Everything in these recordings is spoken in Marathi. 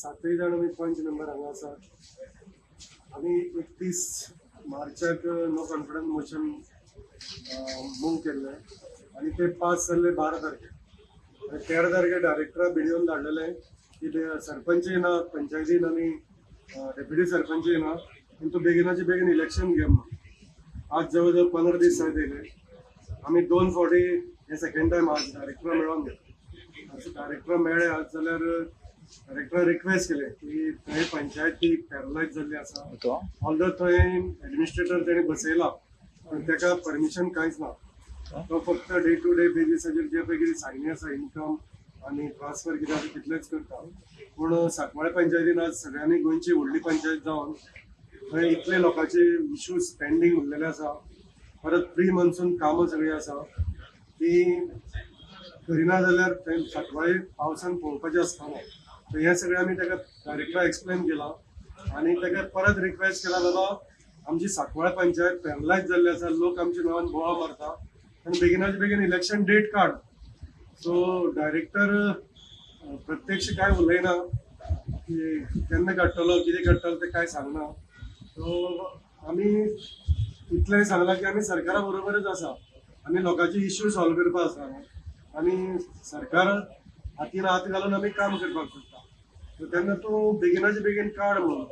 सातय जाण आमी पंच मेंबर हांगा आसात आमी 31 मार्चाक नो कॉन्फिडन्स मोशन मूव केल्लें आनी ते पास जाल्ले 12 तारखेक आनी 13 तारखेक डायरेक्टरा बिडिओन धाडलेलें की सरपंच येना पंचायतीन आनी डेप्युटी सरपंच येना पूण तूं बेगिनाचे बेगीन इलेक्शन घे म्हणून आज जवळ जवळ 15 दीस जायत येयले आमी 2 फावटी हे सेकंड टायम आज डायरेक्टरा मेळोन गेले डायरेक्टरा मेळ्ळे आज जाल्यार डायरेक्टरान रिक्वेस्ट केले की थंय पंचायती पॅरलायज जाल्ली आसा ऑल्दो थंय एडमिनिस्ट्रेटर तेणी बसयला पण ताका परमिशन कांयच ना तो फक्त डे टू डे बेजिसाचेर जे पळय कितें सायनी आसा इन्कम आनी ट्रान्सफर कितें आसा तितलेंच करता पूण सांकवाळे पंचायतीन आज सगळ्यांनी गोंयची व्हडली पंचायत जावन थंय इतले लोकांचे इश्यूज पेंडींग उरलेले आसा परत प्री मॉन्सून कामां सगळीं आसा ती करिना जाल्यार थंय सांकवाळे पावसान पळोवपाचें आसताना सो हें सगळें आमी ताका डायरेक्टरा एक्सप्लेन केलां आनी ताका परत रिक्वेस्ट केला बाबा आमची सांकवाळे पंचायत पॅरलायज जाल्ली आसा लोक आमच्या नांवान बोवाळ मारता आनी बेगिनाचे बेगीन इलेक्शन डेट काड सो डायरेक्टर प्रत्यक्ष काय उलयना की केन्ना काडटलो कितें काडटलो तें कांय सांगना सो आमी इतलें सांगलां की आमी सरकारा बरोबरच आसा आमी लोकांचे इश्यू सॉल्व करपा आसा आनी सरकार हातीन हात घालून आमी काम करपाक सोदता सो तेन्ना तूं बेगिनाचे बेगीन काड म्हणून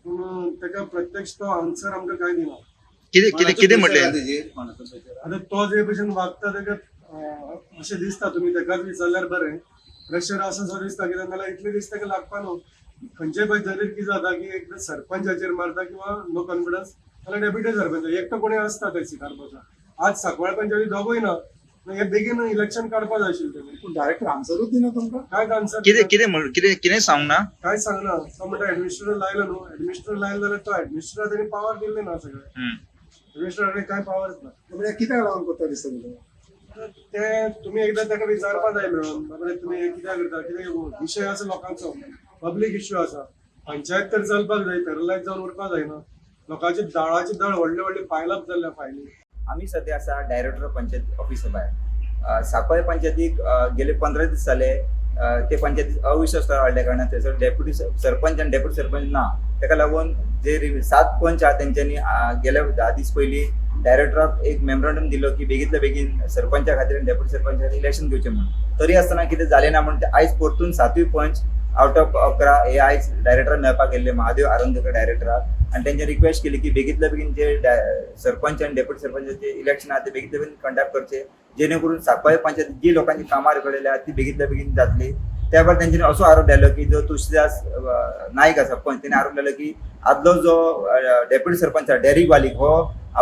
पूण ताका प्रत्यक्ष तो आन्सर आमकां कांय दिना कितें म्हटलें आतां तो जे भशेन वागता ताका अशें दिसता तुमी ताकाच विचारल्यार बरें प्रेशर आसा सो दिसता कित्याक नाल्यार इतलें दीस ताका लागपा न्हू खंयचेय पंचायतीर कितें जाता की एकदां सरपंचाचेर मारता किंवा नो कॉन्फिडन्स नाल्यार डेप्युटी सरपंच एकटो कोणी आसता थंय सिकार बसोन आज सांकवाळे पंचायती दोगूय ना हे बेगीन इलेक्शन काडपा जाय आशिल्लें पूण डायरेक्टर आन्सरूच दिना तुमकां कांयच आन्सर कितें सांगना काय सांगना तो म्हणटा एडमिनिस्ट्रेटर लायलो न्हू एडमिनिस्ट्रेटर लायलो जाल्यार तो एडमिनिस्ट्रेटर तेणी पावर दिल्ले ना सगळे एडमिनिस्ट्रेटराक कांय पावर्स ना म्हणजे कित्याक लागून करता दिसता तुका ते तुमी एकदां ताका विचारपा जाय मेळोन बाबा तुमी हे कित्याक करता कितें विशय आसा लोकांचो पब्लीक इश्यू आसा पंचायत तर चलपाक जाय पॅरलायज जावन उरपा जायना लोकांचे दाळाचे दळ व्हडले व्हडले पायलअप जाल्ल्या फायली आम्ही सध्या असा डायरेक्टर पंचायत ऑफिस भायर सांकवाळे पंचायतीक गेले 15 दीस जाले ते पंचायतीक अविश्वास वाडल्या कारणान थंयसर डेप्युटी सरपंच आनी डेप्युटी सरपंच ना ताका लागून जे 7 पंच आहा तेंच्यांनी गेल्या 10 दीस पयलीं डायरेक्टराक एक मेमोरंडम दिलो की बेगीतल्या बेगीन सरपंचा खातीर आनी डेप्युटी सरपंचा खातीर इलेक्शन घेवचें म्हणून तरी आसतना कितें जालें ना म्हणून ते आयज परतून 7वी पंच आउट ऑफ 11 हे आयज डायरेक्टराक मेळपाक गेल्ले महादेव आरोंदकर डायरेक्टराक आनी तेंचे रिक्वेस्ट केली की बेगीतल्या बेगीन जे सरपंच आनी डेप्युटी सरपंचाचे इलेक्शन आहा ते बेगीतल्या बेगीन कंडक्ट करचे जेणे करून सांकवाळे पंचायत जी लोकांची कामां रखडलेली आहा ती बेगीतल्या बेगीन जातली त्या भायर तेंच्यांनी असो आरोप लायलो की जो तुळशीदास नायक आसा पंच तेणे आरोप लायलो की आदलो जो डेप्युटी सरपंच आहा डेरिक वालीक हो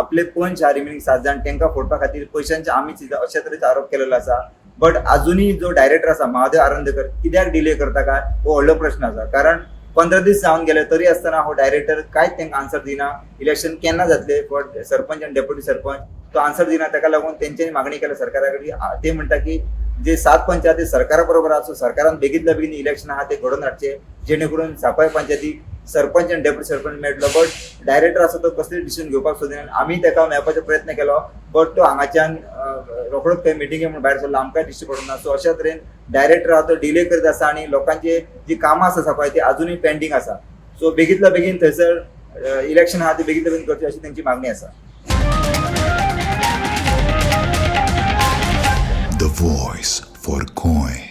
आपले पंच आहा रिमेनिंग 7 जाण तांकां फोडपा खातीर पयशांचे आमीच अशा तरेचो आरोप केलेलो आसा बट अजूनही जो डायरेक्टर आसा महादेव आरोंदकर कित्याक डिले करता काय हो व्हडलो प्रश्न आसा कारण 15 दीस जावन गेले तरी आसतना हो डायरेक्टर कांयच तांकां आन्सर दिना इलेक्शन केन्ना जातले फॉर सरपंच आनी डेप्युटी सरपंच तो आन्सर दिना ताका लागून तेंच्यांनी मागणी केल्या सरकारा कडेन ते म्हणटा की जे 7 पंच आहा ते सरकारा बरोबर आसा सरकारान बेगीतल्या बेगीन इलेक्शन आहा ते घडोवन हाडचे जेणे करून सांकवाळे पंचायतीक सरपंच आनी डेप्युटी सरपंच मेळटलो बट डायरेक्टर आसा तो कसलें डिसिजन घेवपाक सोदिना आमी ताका मेळपाचो प्रयत्न केलो बट तो हांगाच्यान रोखडोच खंय मिटिंगे म्हणून भायर सरलो आमकां दिश्टी पडना सो अशा तरेन डायरेक्टर आहा तो डिले करीत आसा आनी लोकांचे जी कामां आसा सांकवाळे ती अजूनय पेंडींग आसा सो बेगीतल्या बेगीन थंयसर इलेक्शन आहा ते बेगीतल्या बेगीन करचे अशी तेंची मागणी आसा The voice for Coin.